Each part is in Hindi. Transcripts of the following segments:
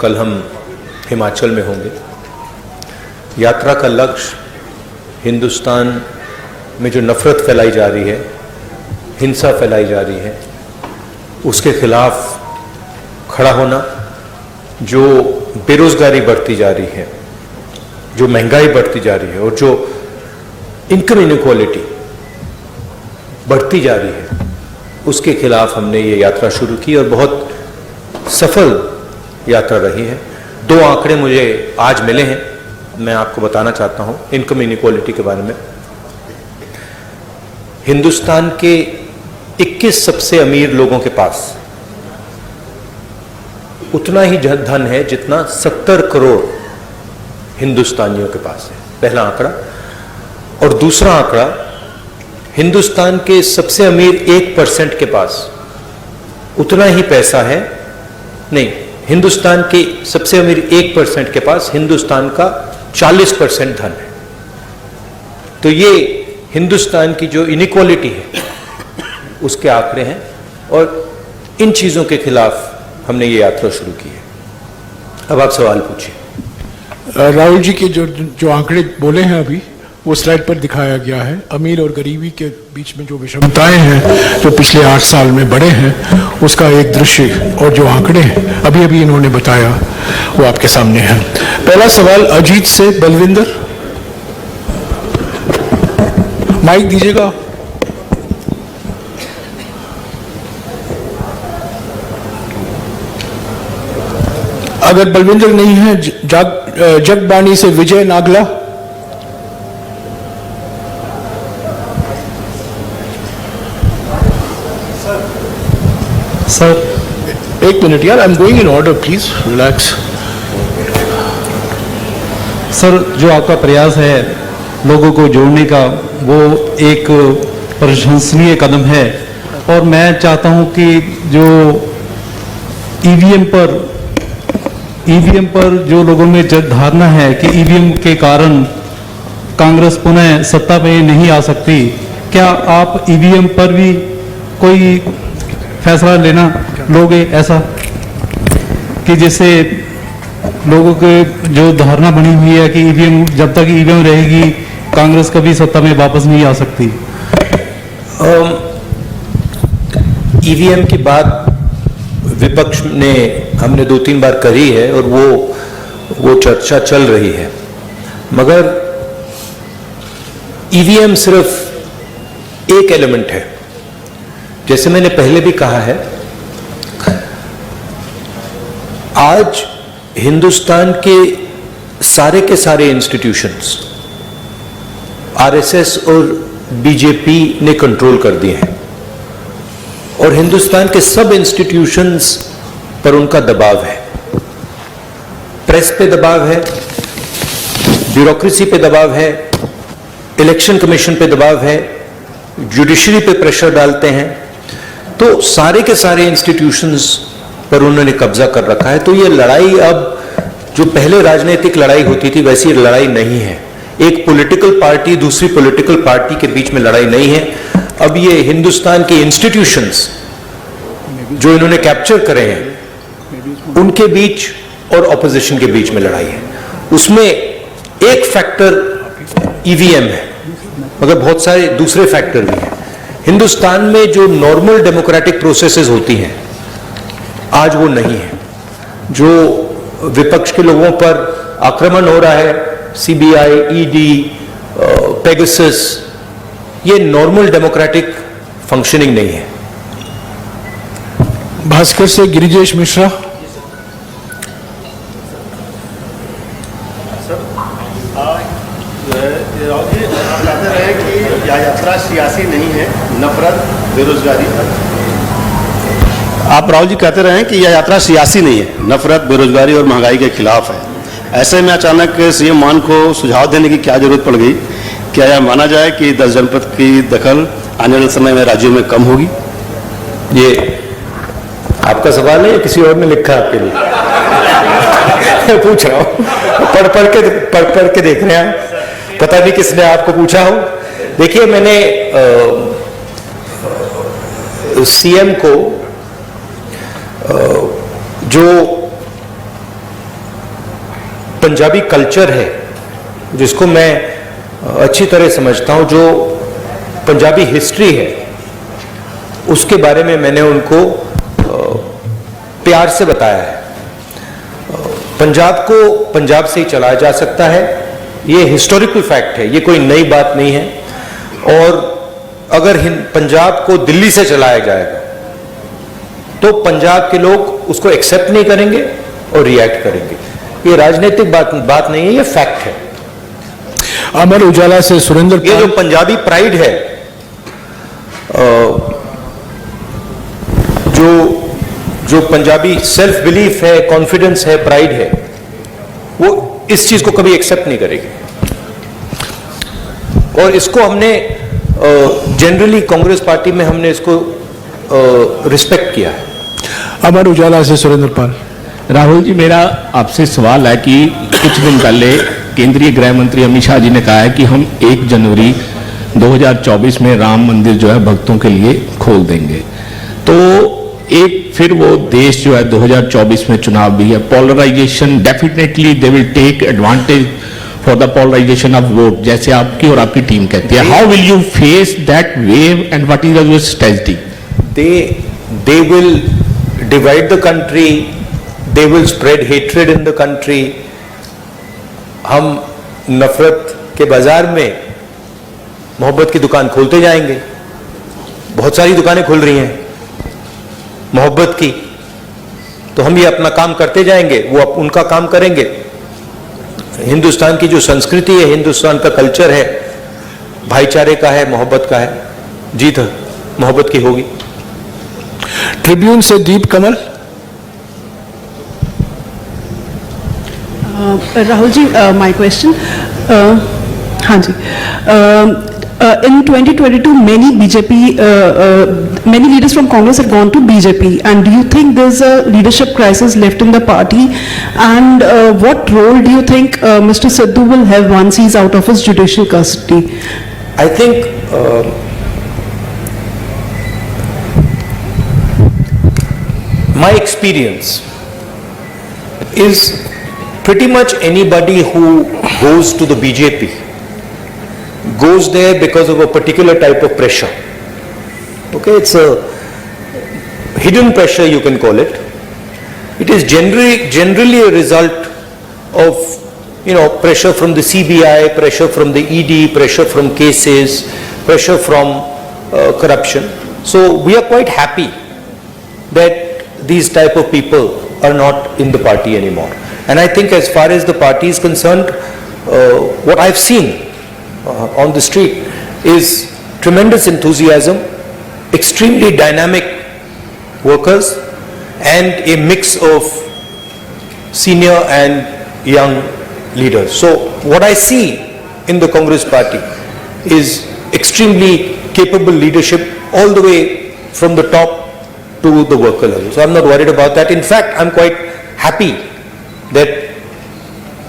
कल हम हिमाचल में होंगे। यात्रा का लक्ष्य हिंदुस्तान में जो नफरत फैलाई जा रही है, हिंसा फैलाई जा रही है, उसके खिलाफ खड़ा होना, जो बेरोजगारी बढ़ती जा रही है, जो महंगाई बढ़ती जा रही है और जो इनकम इनइक्वालिटी बढ़ती जा रही है, उसके खिलाफ हमने ये यात्रा शुरू की और बहुत सफल यात्रा रही है। 2 आंकड़े मुझे आज मिले हैं, मैं आपको बताना चाहता हूं इनकम इनइक्वालिटी के बारे में। हिंदुस्तान के 21 सबसे अमीर लोगों के पास उतना ही धन है जितना 70 करोड़ हिंदुस्तानियों के पास है, पहला आंकड़ा। और दूसरा आंकड़ा, हिंदुस्तान के सबसे अमीर 1% के पास उतना ही पैसा है, नहीं, हिंदुस्तान के सबसे अमीर 1% के पास हिंदुस्तान का 40% धन है। तो ये हिंदुस्तान की जो इनइक्वालिटी है उसके आंकड़े हैं और इन चीजों के खिलाफ हमने ये यात्रा शुरू की है। अब आप सवाल पूछिए। राहुल जी के जो आंकड़े बोले हैं अभी, वो स्लाइड पर दिखाया गया है। अमीर और गरीबी के बीच में जो विषमताएं हैं जो पिछले 8 साल में बढ़े हैं, उसका एक दृश्य और जो आंकड़े हैं अभी अभी इन्होंने बताया वो आपके सामने है। पहला सवाल अजीत से, बलविंदर, माइक दीजिएगा। अगर बलविंदर नहीं है, जगबानी से विजय नागला। सर, 1 मिनट यार, I am going in order, please relax. Sir, जो आपका प्रयास है लोगों को जोड़ने का, वो एक प्रशंसनीय कदम है। और मैं चाहता हूं कि जो ईवीएम पर जो लोगों में धारणा है कि ईवीएम के कारण कांग्रेस पुनः सत्ता में नहीं आ सकती, क्या आप ईवीएम पर भी कोई फैसला लेना लोगे, ऐसा कि जिससे लोगों के जो धारणा बनी हुई है कि ईवीएम, जब तक ईवीएम रहेगी कांग्रेस कभी सत्ता में वापस नहीं आ सकती? ईवीएम की बात विपक्ष ने हमने 2-3 बार करी है और वो चर्चा चल रही है, मगर ईवीएम सिर्फ एक एलिमेंट है। जैसे मैंने पहले भी कहा है, आज हिंदुस्तान के सारे इंस्टीट्यूशंस आरएसएस और बीजेपी ने कंट्रोल कर दिए हैं और हिंदुस्तान के सब इंस्टीट्यूशंस पर उनका दबाव है। प्रेस पे दबाव है, ब्यूरोक्रेसी पे दबाव है, इलेक्शन कमीशन पे दबाव है, जुडिशरी पे प्रेशर डालते हैं। तो सारे के सारे इंस्टीट्यूशंस पर उन्होंने कब्जा कर रखा है। तो ये लड़ाई अब जो पहले राजनीतिक लड़ाई होती थी वैसी लड़ाई नहीं है। एक पॉलिटिकल पार्टी दूसरी पॉलिटिकल पार्टी के बीच में लड़ाई नहीं है। अब ये हिंदुस्तान के इंस्टीट्यूशंस जो इन्होंने कैप्चर करे हैं उनके बीच और ऑपोजिशन के बीच में लड़ाई है। उसमें एक फैक्टर ईवीएम है, मगर बहुत सारे दूसरे फैक्टर भी हैं। हिंदुस्तान में जो नॉर्मल डेमोक्रेटिक प्रोसेसेस होती हैं आज वो नहीं है। जो विपक्ष के लोगों पर आक्रमण हो रहा है, सीबीआई, ईडी, पेगासस, ये नॉर्मल डेमोक्रेटिक फंक्शनिंग नहीं है। भास्कर से गिरिजेश मिश्रा। कहते रहे कि यह यात्रा सियासी नहीं है, नफरत, बेरोजगारी। आप राहुल जी कहते रहे कि यह यात्रा सियासी नहीं है, नफरत, बेरोजगारी और महंगाई के खिलाफ है। ऐसे में अचानक सीएम मान को सुझाव देने की क्या जरूरत पड़ गई? क्या यह माना जाए कि 10 जनपद की दखल आने वाले समय में राज्यों में कम होगी? ये आपका सवाल है या किसी और ने लिखा आपके लिए? पूछ रहा हूं, पढ़ के देख रहे हैं, पता नहीं किसने आपको पूछा हो। देखिए, मैंने सीएम को जो पंजाबी कल्चर है जिसको मैं अच्छी तरह समझता हूं, जो पंजाबी हिस्ट्री है उसके बारे में मैंने उनको प्यार से बताया है। पंजाब को पंजाब से ही चलाया जा सकता है, ये हिस्टोरिकल फैक्ट है, ये कोई नई बात नहीं है। और अगर पंजाब को दिल्ली से चलाया जाएगा तो पंजाब के लोग उसको एक्सेप्ट नहीं करेंगे और रिएक्ट करेंगे। ये राजनीतिक बात नहीं है, ये फैक्ट है। अमर उजाला से सुरेंद्र ये जो पंजाबी प्राइड है, जो पंजाबी सेल्फ बिलीफ है, कॉन्फिडेंस है, प्राइड है, वो इस चीज को कभी एक्सेप्ट नहीं करेगी। और इसको हमने जनरली कांग्रेस पार्टी में हमने इसको रिस्पेक्ट किया है। अमर उजाला से सुरेंद्र पाल। राहुल जी, मेरा आपसे सवाल है कि कुछ दिन पहले केंद्रीय गृह मंत्री अमित शाह जी ने कहा है कि हम 1 जनवरी 2024 में राम मंदिर जो है भक्तों के लिए खोल देंगे। तो एक फिर वो देश जो है 2024 में चुनाव भी है, polarization definitely they will take advantage for the polarization of vote, जैसे आपकी और आपकी टीम कहती है। How will you face that wave and what is your strategy? They will divide the country, they will spread hatred in the country. हम नफरत के बाजार में मोहब्बत की दुकान खोलते जाएंगे। बहुत सारी दुकानें खुल रही हैं मोहब्बत की, तो हम ये अपना काम करते जाएंगे, वो उनका काम करेंगे। हिंदुस्तान की जो संस्कृति है, हिंदुस्तान का कल्चर है, भाईचारे का है, मोहब्बत का है, जीत मोहब्बत की होगी। ट्रिब्यून से दीप कमल। राहुल जी, माय क्वेश्चन, हाँ जी, in 2022 many leaders from Congress have gone to BJP, and do you think there's a leadership crisis left in the party, and what role do you think Mr. Sidhu will have once he's out of his judicial custody? I think my experience is pretty much anybody who goes to the BJP goes there because of a particular type of pressure. Okay, it's a hidden pressure, you can call it. It is generally a result of, pressure from the CBI, pressure from the ED, pressure from cases, pressure from corruption. So we are quite happy that these type of people are not in the party anymore. And I think as far as the party is concerned, what I've seen on the street is tremendous enthusiasm, extremely dynamic workers, and a mix of senior and young leaders. So what I see in the Congress party is extremely capable leadership all the way from the top to the worker level. So I'm not worried about that. In fact, I'm quite happy that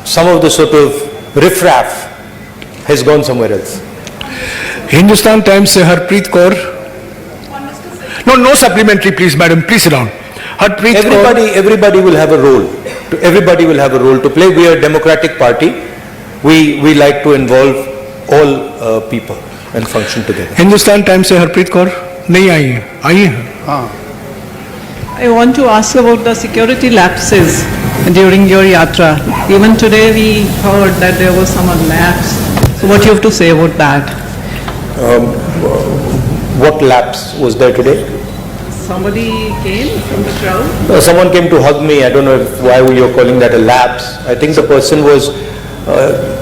some of the sort of riffraff has gone somewhere else. Hindustan Times से Harpreet Kaur. No supplementary, please, madam. Please sit down. Harpreet Kaur. Everybody will have a role. Everybody will have a role to play. We are a democratic party. We like to involve all people and function together. Hindustan Times से हरप्रीत कौर नहीं आई है, आई है। हाँ। I want to ask about the security lapses during your yatra. Even today we heard that there was some lapse. So what you have to say about that? What lapse was there today? Somebody came from the crowd? Someone came to hug me. I don't know why you're calling that a lapse. I think the person was,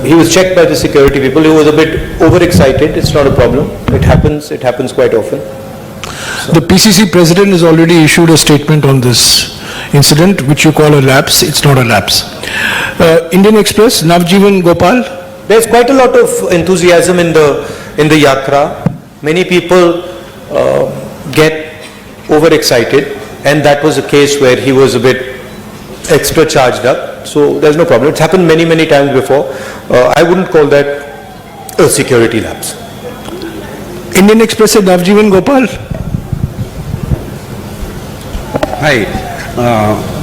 he was checked by the security people. He was a bit overexcited. It's not a problem. It happens quite often. The PCC president has already issued a statement on this incident, which you call a lapse. It's not a lapse. Indian Express, Navjeevan Gopal. There's quite a lot of enthusiasm in the yatra. Many people get overexcited, and that was a case where he was a bit extra charged up. So there's no problem. It's happened many times before. I wouldn't call that a security lapse. Indian Express से Navjeevan Gopal. Hi.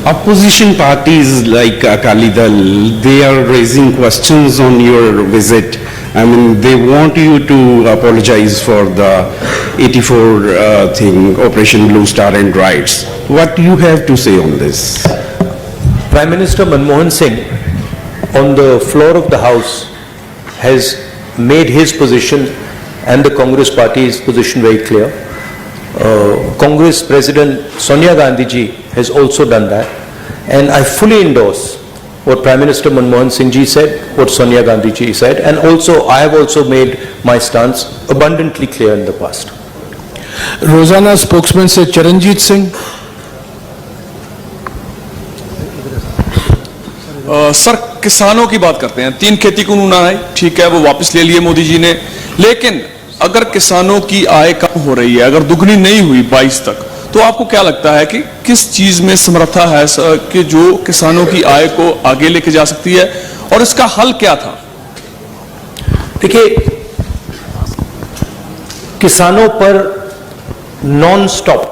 opposition parties like Akali Dal, they are raising questions on your visit. I mean, they want you to apologize for the 84 thing, Operation Blue Star and riots. What do you have to say on this? Prime Minister Manmohan Singh, on the floor of the House, has made his position and the Congress party's position very clear. Congress President Sonia Gandhi ji has also done that, and I fully endorse what Prime Minister Manmohan Singh ji said, what Sonia Gandhi ji said, and also I have also made my stance abundantly clear in the past. रोजाना स्पोक्समैन से चरणजीत सिंह। सर, किसानों की बात करते हैं। 3 खेती कानून आए, ठीक है, वो वापस ले लिए मोदी जी ने, लेकिन अगर किसानों की आय कम हो रही है, अगर दुगनी नहीं हुई 22 तक, तो आपको क्या लगता है कि किस चीज में समर्था है सर कि जो किसानों की आय को आगे लेके जा सकती है, और इसका हल क्या था? देखिए, किसानों पर नॉन स्टॉप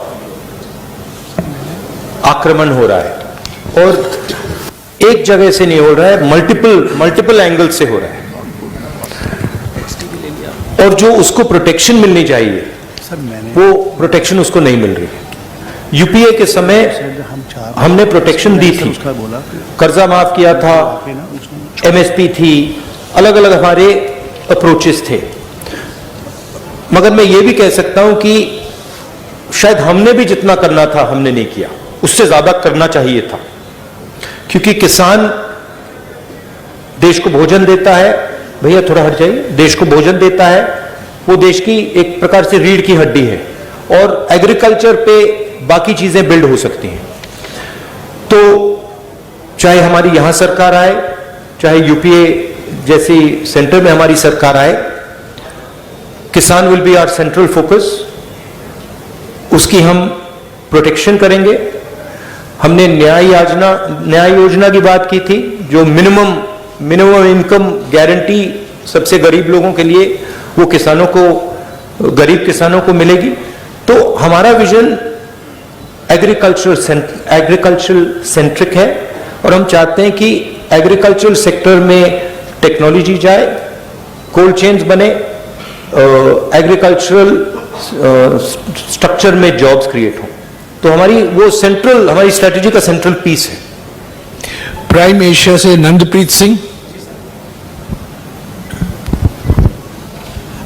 आक्रमण हो रहा है और एक जगह से नहीं हो रहा है, मल्टीपल एंगल से हो रहा है, और जो उसको प्रोटेक्शन मिलनी चाहिए वो प्रोटेक्शन उसको नहीं मिल रही है। यूपीए के समय हमने प्रोटेक्शन दी थी, कर्जा माफ किया था, एमएसपी थी, अलग अलग हमारे अप्रोचेस थे, मगर मैं ये भी कह सकता हूं कि शायद हमने भी जितना करना था हमने नहीं किया, उससे ज्यादा करना चाहिए था, क्योंकि किसान देश को भोजन देता है। भैया थोड़ा हट जाइए। देश को भोजन देता है, वो देश की एक प्रकार से रीढ़ की हड्डी है, और एग्रीकल्चर पे बाकी चीजें बिल्ड हो सकती हैं। तो चाहे हमारी यहां सरकार आए, चाहे यूपीए जैसी सेंटर में हमारी सरकार आए, किसान will be our central focus. उसकी हम प्रोटेक्शन करेंगे। हमने न्याय योजना की बात की थी, जो मिनिमम इनकम गारंटी सबसे गरीब लोगों के लिए, वो किसानों को, गरीब किसानों को मिलेगी। तो हमारा विजन एग्रीकल्चरल सेंट्रिक है, और हम चाहते हैं कि एग्रीकल्चरल सेक्टर में टेक्नोलॉजी जाए, कोल्ड चेन्स बने, एग्रीकल्चरल स्ट्रक्चर में जॉब्स क्रिएट हो। तो हमारी स्ट्रेटेजी का सेंट्रल पीस है। प्राइम एशिया से नंदप्रीत सिंह।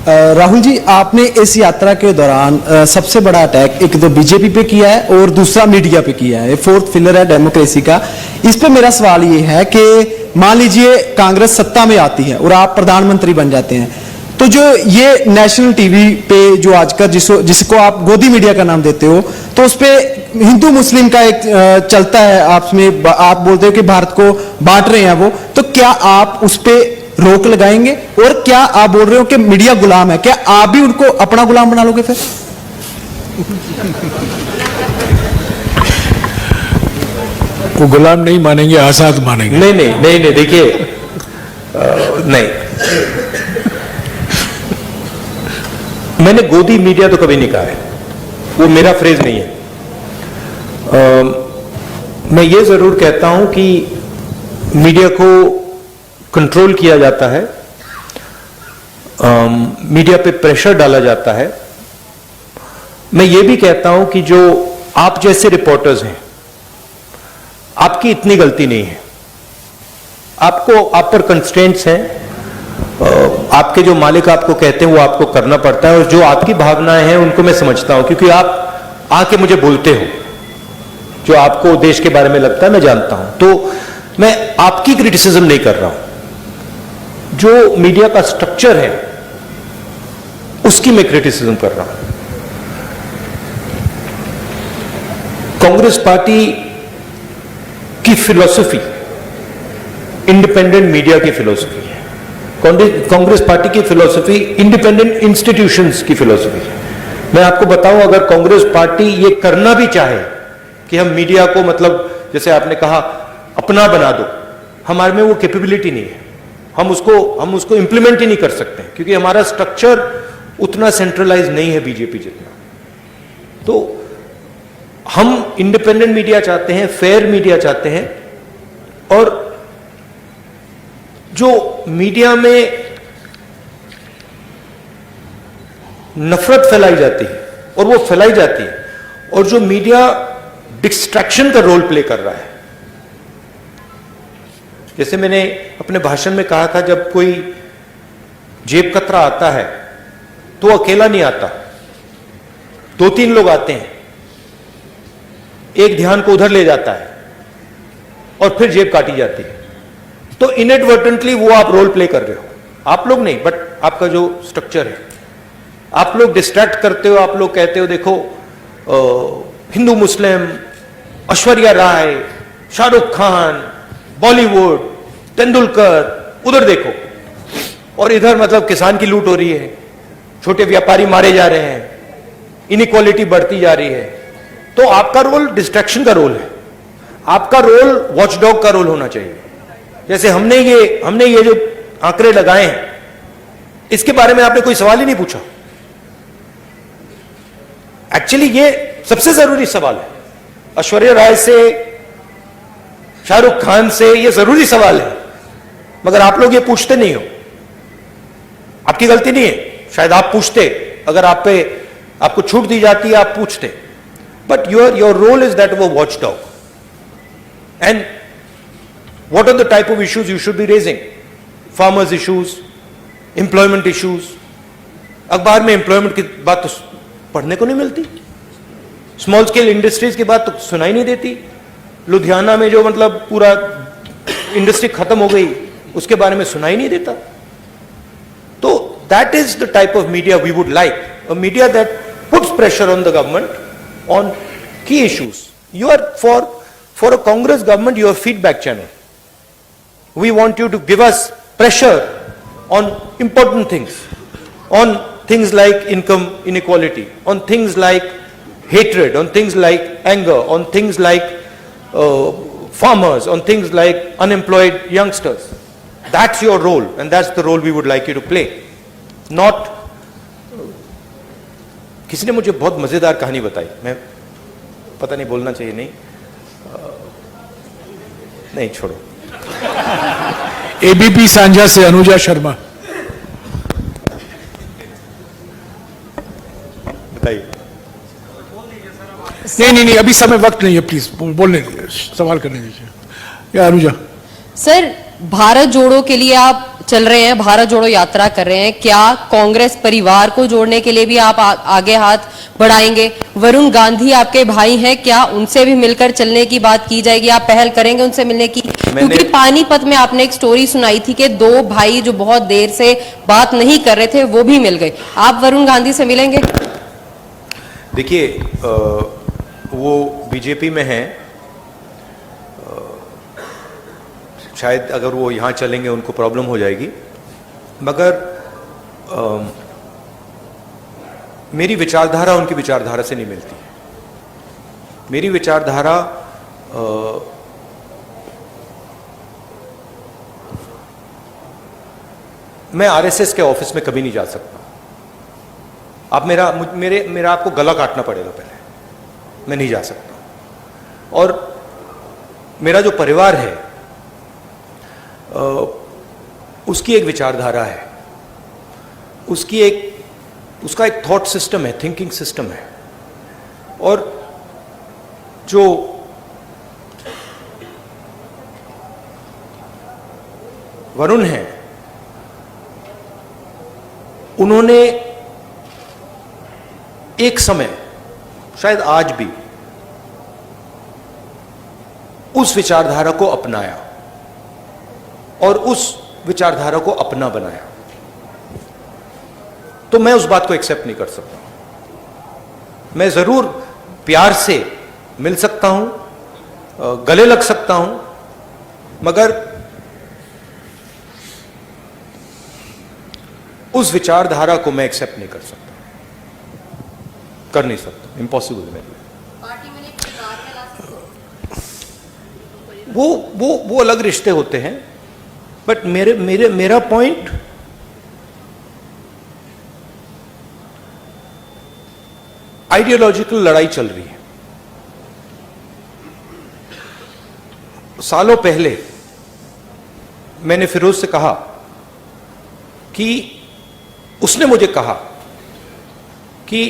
राहुल जी, आपने इस यात्रा के दौरान सबसे बड़ा अटैक एक तो बीजेपी पे किया है और दूसरा मीडिया पे किया है, फोर्थ पिलर है डेमोक्रेसी का। इस पे मेरा सवाल ये है कि मान लीजिए कांग्रेस सत्ता में आती है और आप प्रधानमंत्री बन जाते हैं, तो जो ये नेशनल टीवी पे जो आजकल जिसको आप गोदी मीडिया का नाम देते हो, तो उस पे हिंदू मुस्लिम का एक चलता है आपस में, आप बोलते हो कि भारत को बांट रहे हैं वो, तो क्या आप उस पे रोक लगाएंगे? और क्या आप बोल रहे हो कि मीडिया गुलाम है, क्या आप भी उनको अपना गुलाम बना लोगे फिर? वो गुलाम नहीं मानेंगे, आजाद मानेंगे। नहीं, देखिए, नहीं, मैंने गोदी मीडिया तो कभी नहीं कहा है, वो मेरा फ्रेज नहीं है। मैं ये जरूर कहता हूं कि मीडिया को कंट्रोल किया जाता है, मीडिया पे प्रेशर डाला जाता है। मैं ये भी कहता हूं कि जो आप जैसे रिपोर्टर्स हैं, आपकी इतनी गलती नहीं है, आप पर कंस्ट्रेंट्स हैं, आपके जो मालिक आपको कहते हैं वो आपको करना पड़ता है, और जो आपकी भावनाएं हैं उनको मैं समझता हूं, क्योंकि आप आके मुझे बोलते हो, जो आपको देश के बारे में लगता है मैं जानता हूं। तो मैं आपकी क्रिटिसिज्म नहीं कर रहा हूं, जो मीडिया का स्ट्रक्चर है उसकी मैं क्रिटिसिज्म कर रहा हूं। कांग्रेस पार्टी की फिलॉसफी इंडिपेंडेंट मीडिया की फिलॉसफी है, कांग्रेस पार्टी की फिलॉसफी इंडिपेंडेंट इंस्टीट्यूशंस की फिलॉसफी है। मैं आपको बताऊं, अगर कांग्रेस पार्टी ये करना भी चाहे कि हम मीडिया को, मतलब जैसे आपने कहा, अपना बना दो, हमारे में वो कैपेबिलिटी नहीं है, हम उसको इंप्लीमेंट ही नहीं कर सकते, क्योंकि हमारा स्ट्रक्चर उतना सेंट्रलाइज नहीं है बीजेपी जितना। तो हम इंडिपेंडेंट मीडिया चाहते हैं, फेयर मीडिया चाहते हैं, और जो मीडिया में नफरत फैलाई जाती है और वो फैलाई जाती है, और जो मीडिया डिस्ट्रैक्शन का रोल प्ले कर रहा है, जैसे मैंने अपने भाषण में कहा था, जब कोई जेब कतरा आता है तो अकेला नहीं आता, 2-3 लोग आते हैं, एक ध्यान को उधर ले जाता है और फिर जेब काटी जाती है। तो इनएडवर्टेंटली वो आप रोल प्ले कर रहे हो, आप लोग नहीं, बट आपका जो स्ट्रक्चर है, आप लोग डिस्ट्रैक्ट करते हो। आप लोग कहते हो देखो हिंदू मुस्लिम, ऐश्वर्या राय, शाहरुख खान, बॉलीवुड, तेंदुलकर, उधर देखो, और इधर मतलब किसान की लूट हो रही है, छोटे व्यापारी मारे जा रहे हैं, इनइक्वालिटी बढ़ती जा रही है। तो आपका रोल डिस्ट्रैक्शन का रोल है, आपका रोल वॉचडॉग का रोल होना चाहिए। जैसे हमने ये जो आंकड़े लगाए हैं, इसके बारे में आपने कोई सवाल ही नहीं पूछा। एक्चुअली ये सबसे जरूरी सवाल है, ऐश्वर्या राय से, शाहरुख खान से, ये जरूरी सवाल है, मगर आप लोग ये पूछते नहीं हो। आपकी गलती नहीं है, शायद आप पूछते, अगर आपको छूट दी जाती है आप पूछते, but your role is that वो watch dog. And what are the type of issues you should be raising? Farmers issues, employment issues. अखबार में एम्प्लॉयमेंट की बात तो पढ़ने को नहीं मिलती, स्मॉल स्केल इंडस्ट्रीज की बात तो सुनाई नहीं देती। लुधियाना में जो मतलब पूरा इंडस्ट्री खत्म हो गई, उसके बारे में सुनाई नहीं देता। तो that is the type of media we would like, a media that puts pressure on the government on key issues. You are for a Congress government, you are feedback channel. We want you to give us pressure on important things, on things like income inequality, on things like hatred, on things like anger, on things like farmers, on things like unemployed youngsters. That's your role, and that's the role we would like you to play. Not किसी ने मुझे बहुत मजेदार कहानी बताई, मैं पता नहीं बोलना चाहिए, नहीं छोड़ो। एबीपी सांझा से अनुजा शर्मा। बताइए। नहीं, अभी समय वक्त नहीं है, प्लीज बोलने दीजिए, सवाल करने दीजिए। या अनुजा। सर, भारत जोड़ो के लिए आप चल रहे हैं, भारत जोड़ो यात्रा कर रहे हैं, क्या कांग्रेस परिवार को जोड़ने के लिए भी आप आगे हाथ बढ़ाएंगे? वरुण गांधी आपके भाई हैं, क्या उनसे भी मिलकर चलने की बात की जाएगी? आप पहल करेंगे उनसे मिलने की? क्योंकि पानीपत में आपने एक स्टोरी सुनाई थी कि 2 भाई जो बहुत देर से बात नहीं कर रहे थे वो भी मिल गए। आप वरुण गांधी से मिलेंगे? देखिए, वो बीजेपी में हैं, शायद अगर वो यहाँ चलेंगे उनको प्रॉब्लम हो जाएगी, मगर मेरी विचारधारा उनकी विचारधारा से नहीं मिलती। मेरी विचारधारा मैं आरएसएस के ऑफिस में कभी नहीं जा सकता। आप मेरा आपको गला काटना पड़ेगा पहले, मैं नहीं जा सकता। और मेरा जो परिवार है उसकी एक विचारधारा है, उसका एक थॉट सिस्टम है, थिंकिंग सिस्टम है। और जो वरुण है, उन्होंने एक समय, शायद आज भी, उस विचारधारा को अपनाया और उस विचारधारा को अपना बनाया। तो मैं उस बात को एक्सेप्ट नहीं कर सकता। मैं जरूर प्यार से मिल सकता हूं, गले लग सकता हूं, मगर उस विचारधारा को मैं एक्सेप्ट नहीं कर सकता, कर नहीं सकता, इम्पॉसिबल है मेरे लिए। वो अलग रिश्ते होते हैं, बट मेरा पॉइंट आइडियोलॉजिकल लड़ाई चल रही है। सालों पहले मैंने फिरोज से कहा कि उसने मुझे कहा कि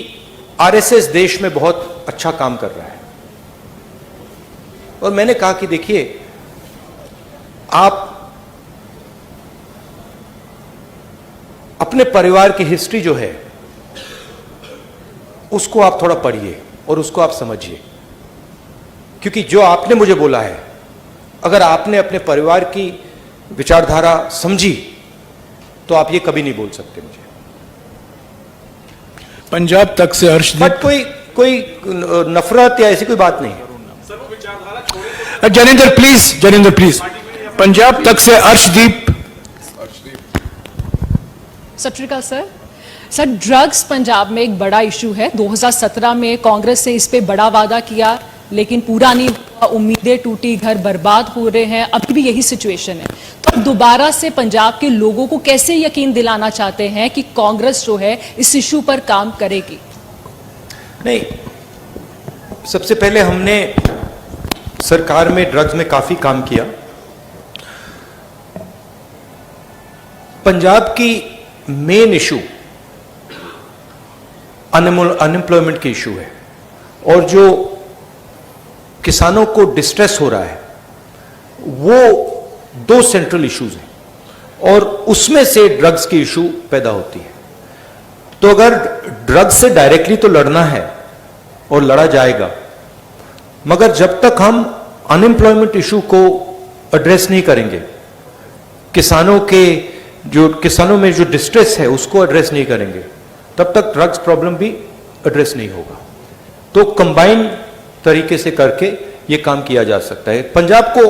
आरएसएस देश में बहुत अच्छा काम कर रहा है, और मैंने कहा कि देखिए, आप अपने परिवार की हिस्ट्री जो है उसको आप थोड़ा पढ़िए और उसको आप समझिए, क्योंकि जो आपने मुझे बोला है, अगर आपने अपने परिवार की विचारधारा समझी तो आप ये कभी नहीं बोल सकते मुझे। पंजाब तक से अर्शदीप, बट कोई नफरत या ऐसी कोई बात नहीं है। जनेंद्र प्लीज, पंजाब तक से अर्शदीप। सत श्री अकाल सर। सर, ड्रग्स पंजाब में एक बड़ा इशू है। 2017 में कांग्रेस ने इस पे बड़ा वादा किया, लेकिन पूरा नहीं हुआ, उम्मीदें टूटी, घर बर्बाद हो रहे हैं, अभी भी यही सिचुएशन है। तो अब दोबारा से पंजाब के लोगों को कैसे यकीन दिलाना चाहते हैं कि कांग्रेस जो है इस इशू पर काम करेगी? नहीं, सबसे पहले हमने सरकार में ड्रग्स में काफी काम किया। पंजाब की मेन इशू अनएम्प्लॉयमेंट की इशू है, और जो किसानों को डिस्ट्रेस हो रहा है वो 2 सेंट्रल इश्यूज हैं, और उसमें से ड्रग्स की इशू पैदा होती है। तो अगर ड्रग्स से डायरेक्टली तो लड़ना है और लड़ा जाएगा, मगर जब तक हम अनएम्प्लॉयमेंट इशू को एड्रेस नहीं करेंगे, किसानों में जो डिस्ट्रेस है उसको एड्रेस नहीं करेंगे, तब तक ड्रग्स प्रॉब्लम भी एड्रेस नहीं होगा। तो कंबाइन तरीके से करके ये काम किया जा सकता है। पंजाब को,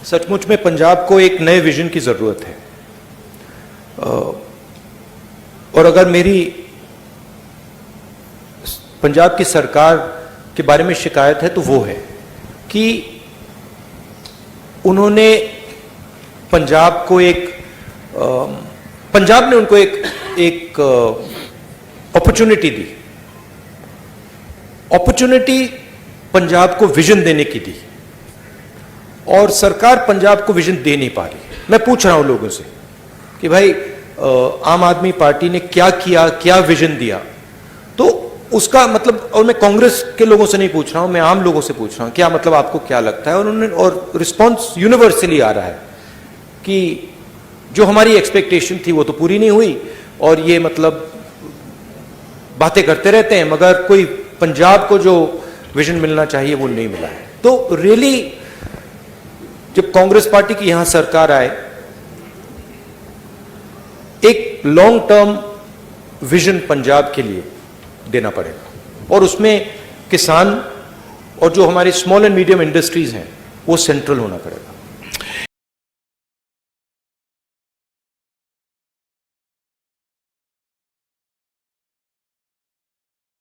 सचमुच में पंजाब को एक नए विजन की जरूरत है, और अगर मेरी पंजाब की सरकार के बारे में शिकायत है तो वो है कि उन्होंने पंजाब ने उनको एक अपॉर्चुनिटी दी, अपॉर्चुनिटी पंजाब को विजन देने की दी, और सरकार पंजाब को विजन दे नहीं पा रही। मैं पूछ रहा हूं लोगों से कि भाई आम आदमी पार्टी ने क्या किया, क्या विजन दिया? तो उसका मतलब, और मैं कांग्रेस के लोगों से नहीं पूछ रहा हूं, मैं आम लोगों से पूछ रहा हूं, क्या मतलब आपको क्या लगता है? और रिस्पॉन्स यूनिवर्सली आ रहा है कि जो हमारी एक्सपेक्टेशन थी वो तो पूरी नहीं हुई, और ये मतलब बातें करते रहते हैं, मगर कोई पंजाब को जो विजन मिलना चाहिए वो नहीं मिला है। तो रियली जब कांग्रेस पार्टी की यहां सरकार आए, एक लॉन्ग टर्म विजन पंजाब के लिए देना पड़ेगा, और उसमें किसान और जो हमारे स्मॉल एंड मीडियम इंडस्ट्रीज हैं वो सेंट्रल होना पड़ेगा।